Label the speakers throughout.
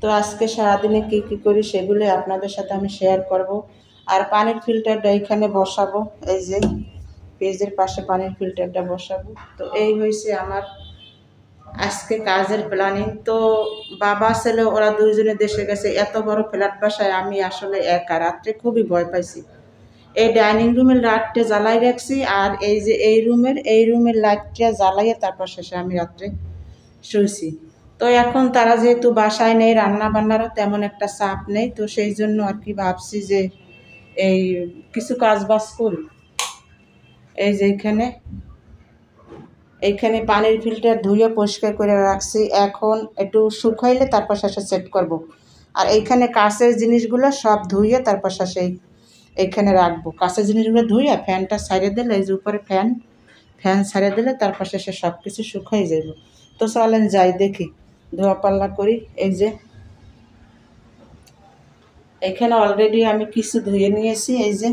Speaker 1: তো আজকে সারাদিনে কী কী করি সেগুলো আপনাদের সাথে আমি শেয়ার করব। আর পানির ফিল্টারটা এখানে বসাবো, এই যে ফ্রিজের পাশে পানির ফিল্টারটা বসাবো। তো এই হয়েছে আমার আজকে কাজের প্ল্যানিং। তো বাবা ছেলে ওরা দুইজনে দেশে গেছে, এত বড় ফ্ল্যাট বাসায় আমি আসলে একা, রাত্রে খুবই ভয় পাইছি। এই ডাইনিং রুমের লাইটটা জ্বালাই রাখছি, আর এই যে এই রুমের লাইটটা জ্বালাইয়ে তারপর শেষে আমি রাত্রে শুয়েছি। তো এখন তারা যেহেতু বাসায় নেই, রান্না বান্নারও তেমন একটা চাপ নেই, তো সেই জন্য আর কি ভাবছি যে এই কিছু কাজ বাজ করি। এই যে এইখানে পানির ফিল্টার ধুয়ে পরিষ্কার করে রাখছি, এখন একটু শুকাইলে তারপর শেষে সেট করব। আর এইখানে কাঁচের জিনিসগুলো সব ধুয়ে তারপর শেষে এইখানে রাখবো। কাঁচের জিনিসগুলো ধুয়ে ফ্যানটা ছাড়িয়ে দিলে, এই যে উপরে ফ্যান ছাড়িয়ে দিলে তারপর শেষে সব কিছু শুকাই যাব। তো চলেন যাই দেখি, ধোয়া পাল্লা করি। এই যে এখানে অলরেডি আমি কিছু ধুয়ে নিয়েছি, এই যে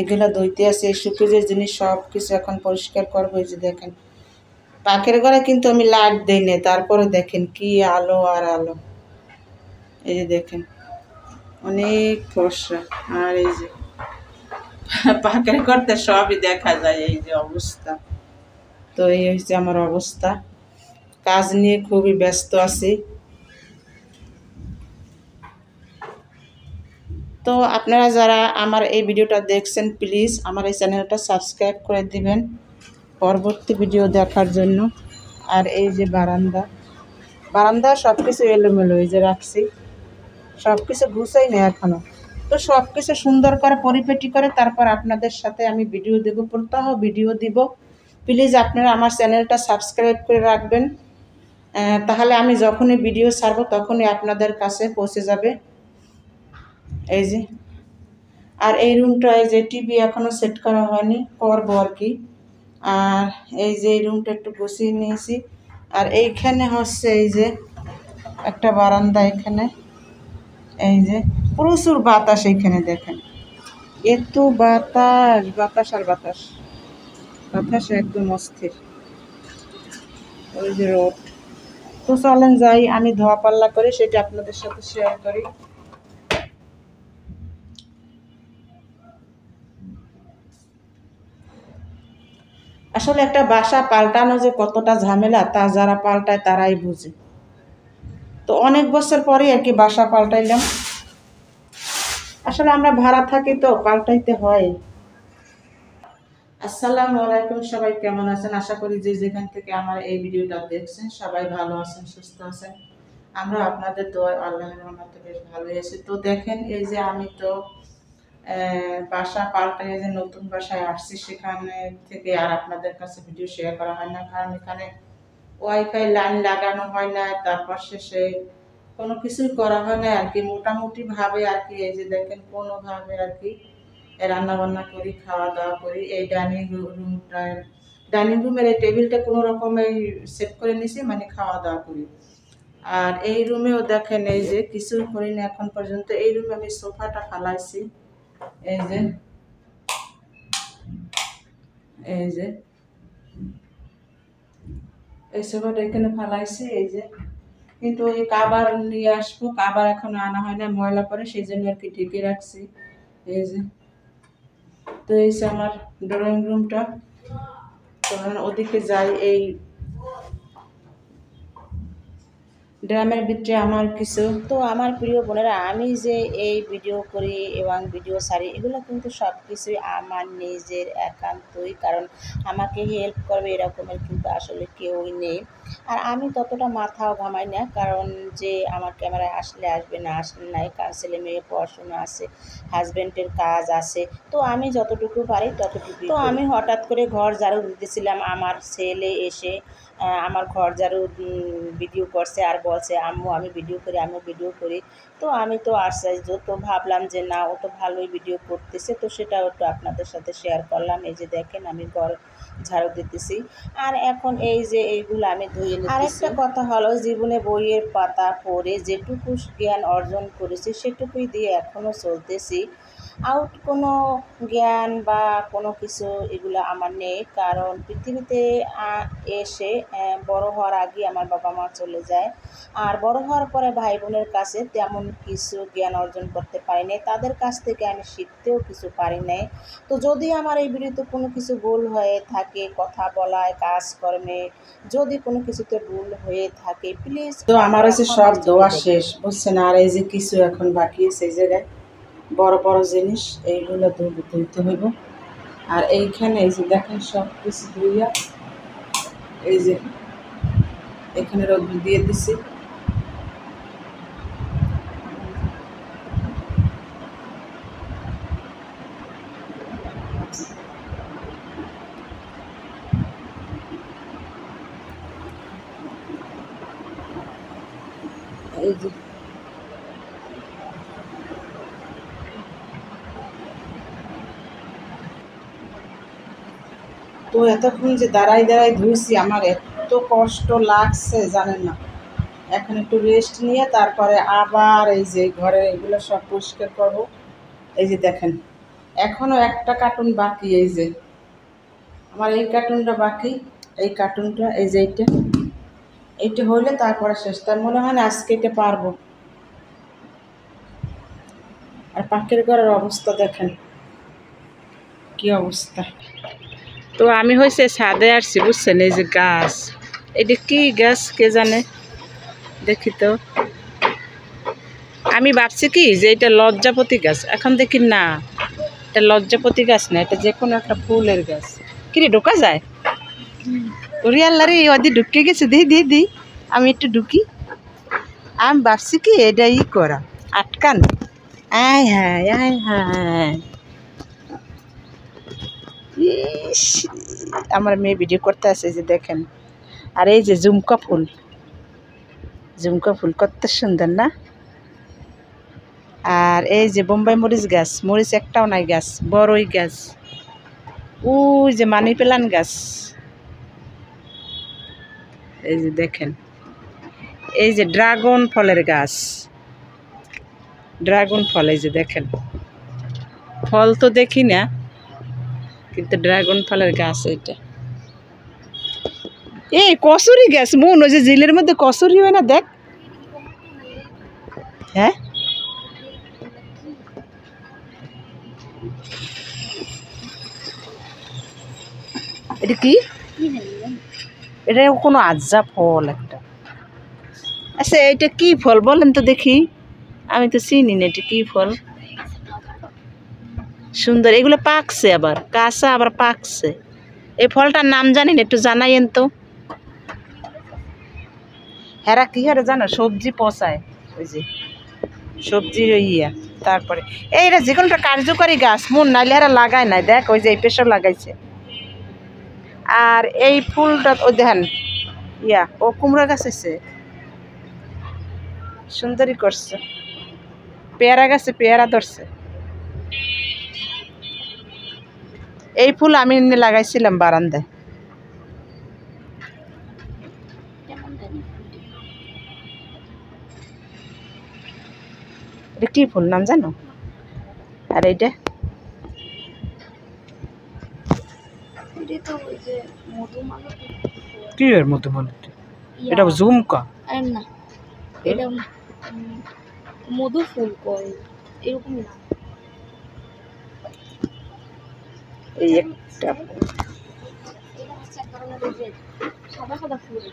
Speaker 1: এগুলো ধুইতে আছে। এই শুকিয়ে জিনিস সব কিছু এখন পরিষ্কার করবো। এই যে দেখেন পাখির ঘরে কিন্তু আমি লাইট দিই না, তারপরে দেখেন কি আলো আর আলো। এই যে দেখেন অনেক ফর্সা, আর এই যে পাখির ঘরতে সবই দেখা যায়। এই যে অবস্থা, তো এই হচ্ছে আমার অবস্থা। কাজ নিয়ে খুবই ব্যস্ত আছি। তো আপনারা যারা আমার এই ভিডিওটা দেখছেন, প্লিজ আমার এই চ্যানেলটা সাবস্ক্রাইব করে দিবেন পরবর্তী ভিডিও দেখার জন্য। আর এই যে বারান্দা সব কিছু এলোমেলো, এই যে রাখছি, সব কিছু গুছাই নেই এখনও। তো সব কিছু সুন্দর করে পরিপাটি করে তারপর আপনাদের সাথে আমি ভিডিও দেবো, প্রত্যহ ভিডিও দিব। প্লিজ আপনারা আমার চ্যানেলটা সাবস্ক্রাইব করে রাখবেন, তাহলে আমি যখনই ভিডিও ছাড়বো তখনই আপনাদের কাছে পৌঁছে যাবে। এই যে আর এই রুমটায় যে টিভি এখনও সেট করা হয়নি, করবো আর কি। আর এই যে এই রুমটা একটু গুছিয়ে নিয়েছি। আর এইখানে হচ্ছে এই যে একটা বারান্দা, এখানে এই যে প্রচুর বাতাস, এইখানে দেখেন এত বাতাস আর বাতাস একদম অস্থির। ওই যে রোড। তো চলেন যাই, আমি ধোয়া পাল্লা করে সেটা আপনাদের সাথে শেয়ার করি। আসলে একটা বাসা পাল্টানো যে কতটা ঝামেলা তা যারা পাল্টায় তারাই বুঝে। তো অনেক বছর পরে আর কি বাসা পাল্টাইলাম। আসলে আমরা ভাড়া থাকি তো পাল্টাইতে হয়। আসসালামু আলাইকুম, সবাই কেমন আছেন? আশা করি যে যেখান থেকে আমার এই ভিডিওটা দেখছেন সবাই ভালো আছেন, সুস্থ আছেন। আমরা আপনাদের দোয়ায় আল্লাহর রহমতে বেশ ভালোই আছি। তো দেখেন এই যে আমি তো বাসা পাল্টাই যে নতুন বাসায় আসছি, সেখানে থেকে আর আপনাদের কাছে ভিডিও শেয়ার করা হয় না, কারণ এখানে ওয়াইফাই লাইন লাগানো হয় না, তারপর শেষে কোনো কিছুই করা হয় না আর কি। মোটামুটি ভাবে আর কি এই যে দেখেন কোনোভাবে আর কি রান্না বান্না করি, খাওয়া দাওয়া করি। এই ডাইনিং রুমের এই টেবিলটা কোনো রকমে সেট করে নিছি, মানে খাওয়া দাওয়া করি। আর এই রুমেও দেখেন এই যে কিছুই করি না এখন পর্যন্ত। এই রুমে আমি সোফাটা ফালাইছি, এই যে এই যে এই সোফাটা এখানে ফালাইছি, এই যে। কিন্তু ওই কাবার নিয়ে আসবো, কাবার এখনো আনা হয় না, ময়লা পরে, সেই জন্য আর কি ঢেকে রাখছি। এই যে তো এই যে আমার ড্রয়িং রুমটা। তো ওদিকে যাই, এই ড্রামের ভিতরে আমার কিছু।
Speaker 2: তো আমার প্রিয় বোনেরা, আমি যে এই ভিডিও করি এবং ভিডিও ছাড়ি, এগুলো কিন্তু সব কিছুই আমার নিজের একান্তই, কারণ আমাকে হেল্প করবে এরকমের কিন্তু আসলে কেউই নেই। আর আমি ততটা মাথাও ঘামাই না, কারণ যে আমার ক্যামেরায় আসলে আসবে, না আসলে নাই, কারণ ছেলে মেয়ে পড়াশোনা আছে, হাজব্যান্ডের কাজ আছে। তো আমি যতটুকু পারি ততটুকু। তো আমি হঠাৎ করে ঘর ঝাড়ু দিতেছিলাম, আমার ছেলে এসে আমার ঘর ঝাড়ু ভিডিও করছে আর বলছে, আম্মু আমি ভিডিও করি, আমিও ভিডিও করি। তো আমি তো আশ্চর্য, তো ভাবলাম যে না, ও তো ভালোই ভিডিও করতেছে, তো সেটাও একটু আপনাদের সাথে শেয়ার করলাম। এই যে দেখেন আমি ঘর ঝাড়ু দিতেছি, আর এখন এই যে এইগুলো আমি ধুয়ে নিতেছি। আরেকটা কথা হলো, জীবনে বইয়ের পাতা পড়ে যেটুকু জ্ঞান অর্জন করেছি সেটুকুই দিয়ে এখনও চলতেছি। আউট কোনো জ্ঞান বা কোনো কিছু এগুলো আমার নেই, কারণ পৃথিবীতে এসে বড় হওয়ার আগে আমার বাবা মা চলে যায়। আর বড় হওয়ার পরে ভাই বোনের কাছে তেমন কিছু জ্ঞান অর্জন করতে পারি নাই, তাদের কাছ থেকে আমি শিখতেও কিছু পারি নাই। তো যদি আমার এই ভিডিওতে কোনো কিছু ভুল হয়ে থাকে, কথা বলায়, কাজকর্মে যদি কোনো কিছুতে ভুল হয়ে থাকে, প্লিজ।
Speaker 1: তো আমার হচ্ছে সব দোয়া শেষ বুঝছেন, আর এই যে কিছু এখন বাকি আছে এই জায়গায় বড় বড় জিনিস, এইগুলো ধুইতে হইব। আর এইখানে এই যে দেখেন সব কিছু ধুইয়া এই যে এখানে রোদ দিয়ে দিছি। এই যে তো এতক্ষণ যে দাঁড়াই দাঁড়াই ধুইছি আমার এত কষ্ট লাগছে জানেন না। এখন একটু রেস্ট নিয়ে তারপরে আবার এই যে ঘরের এগুলো সব পরিষ্কার করবো। এই যে দেখেন এখনো একটা কার্টুন বাকি, এই যে আমার এই কার্টুনটা বাকি, এই কার্টুনটা এই যে এইটা হইলে তারপরে শেষ। তার মনে হয় না আজকে এটা পারবো। আর পাখির ঘরের অবস্থা দেখেন কি অবস্থা। তো আমি হয়েছে ছাদে আসছি বুঝছেন, এই যে গাছ, এটা কি গাছ কে জানে, দেখি তো। আমি ভাবছি কি যে এটা লজ্জাপতি গাছ, এখন দেখি না এটা লজ্জাপতি গাছ না, এটা যে কোনো একটা ফুলের গাছ। কিরে ঢোকা যায়? ওরে আল্লাহ রে, ওদি ঢুকে গেছে, দি আমি একটু ঢুকি। আমি ভাবছি কি এটা করা আটকান। আয় হ্যাঁ আয় হ্যাঁ, ইস, আমার মেয়ে ভিডিও করতে আসে যে দেখেন। আর এই যে ঝুমকা ফুল কত সুন্দর না। আর এই যে বোম্বাই মরিচ গাছ, মরিচ একটাও নাই গাছ, বড়ই গাছ, ওই যে মানি প্লান্ট গাছ, এই যে দেখেন। এই যে ড্রাগন ফলের গাছ, ড্রাগন ফল, এই যে দেখেন ফল তো দেখি না কিন্তু ড্রাগন ফলের গাছ এটা। এই কসুরি গাছ, মন ওই যে জিলের মধ্যে কসুরি হয় না, দেখ। হ্যাঁ এটা কি? এটা কোনো আজ্জা ফল একটা। আচ্ছা এটা কি ফল বলেন তো দেখি, আমি তো চিনি না এটা কি ফল। সুন্দর, এগুলো পাকছে আবার কাঁচা আবার পাকছে। এই ফলটার নাম জানি না, একটু জানাইয়েন তো। হেরা কি হারে জানো, সবজি পচায়, ওই যে সবজি ইয়া। তারপরে এইটা যে কোনোটা কার্যকরী গাছ, মন নাইলে হেরা লাগায় নাই, দেখ ওই যে এই পেশাও লাগাইছে। আর এই ফুলটা ওই দেখেন ইয়া, ও কুমড়া গাছ আছে, সুন্দরই করছে। পেয়ারা গাছে পেয়ারা ধরছে। এই ফুল আমি লাগাইছিলাম বারান্দায়। এটা কি ফুল নাম জানো? আর এইটা কি এর মধুমালতি? এটা ঝুমকা
Speaker 3: না, এটা মধু ফুল কয় এরকম না।
Speaker 1: এই একটা
Speaker 3: এটা হচ্ছে এক ধরনের ওই যে সাদা সাদা ফুল।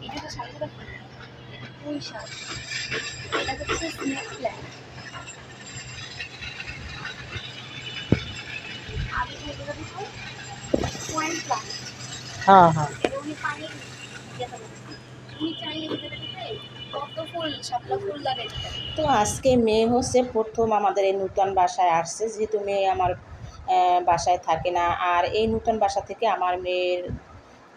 Speaker 3: এটা তো সাদা সাদা ফুল, পুঁই শাক। এটা হচ্ছে স্নেক প্ল্যান্ট। আর এটা হচ্ছে পয়েন্ট প্ল্যান্ট।
Speaker 1: হ্যাঁ হ্যাঁ।
Speaker 3: এটা উনি পানি দিতে পারেন। উনি চাইলে কত ফুল, শাপলা ফুল লাগাইতে পারেন।
Speaker 2: তো আজকে মেয়ে হচ্ছে প্রথম আমাদের এই নূতন বাসায় আসছে, যেহেতু মেয়ে আমার বাসায় থাকে না। আর এই নূতন বাসা থেকে আমার মেয়ের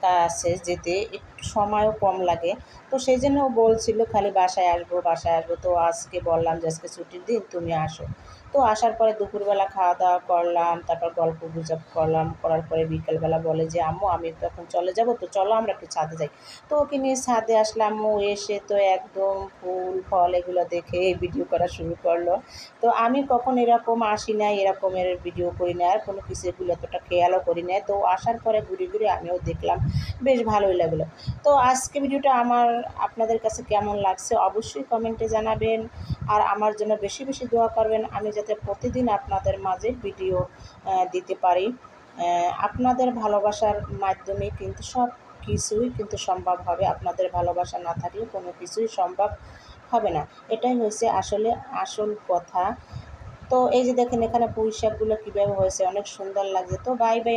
Speaker 2: কাছে যেতে একটু সময়ও কম লাগে। তো সেই জন্য ও বলছিল খালি বাসায় আসবো বাসায় আসবো। তো আজকে বললাম যে আজকে ছুটির দিন, তুমি আসো। তো আসার পরে দুপুরবেলা খাওয়া দাওয়া করলাম, তারপর গল্প গুজব করলাম, করার পরে বিকেলবেলা বলে যে আম্মু আমি তো এখন চলে যাব, তো চলো আমরা একটু ছাদে যাই। তো ওকে নিয়ে ছাদে আসলাম। ও এসে তো একদম ফুল ফল এগুলো দেখে ভিডিও করা শুরু করলো। তো আমি কখন এরকম আসি নাই, এরকমের ভিডিও করি না, আর কোনো কিছু এগুলো এতটা খেয়ালও করি না। তো আসার পরে ঘুরে ঘুরে আমিও দেখলাম, বেশ ভালোই লাগলো। তো আজকে ভিডিওটা আমার আপনাদের কাছে কেমন লাগছে অবশ্যই কমেন্টে জানাবেন। আর আমার জন্য বেশি বেশি দোয়া করবেন, আমি যাতে প্রতিদিন আপনাদের মাঝে ভিডিও দিতে পারি। আপনাদের ভালোবাসার মাধ্যমে কিন্তু সব কিছুই কিন্তু সম্ভব হবে। আপনাদের ভালোবাসা না থাকলে কোনো কিছুই সম্ভব হবে না। এটাই হচ্ছে আসলে আসল কথা। তো এই যে দেখেন এখানে পুঁই শাকগুলো কীভাবে হয়েছে, অনেক সুন্দর লাগছে। তো বাই বাই।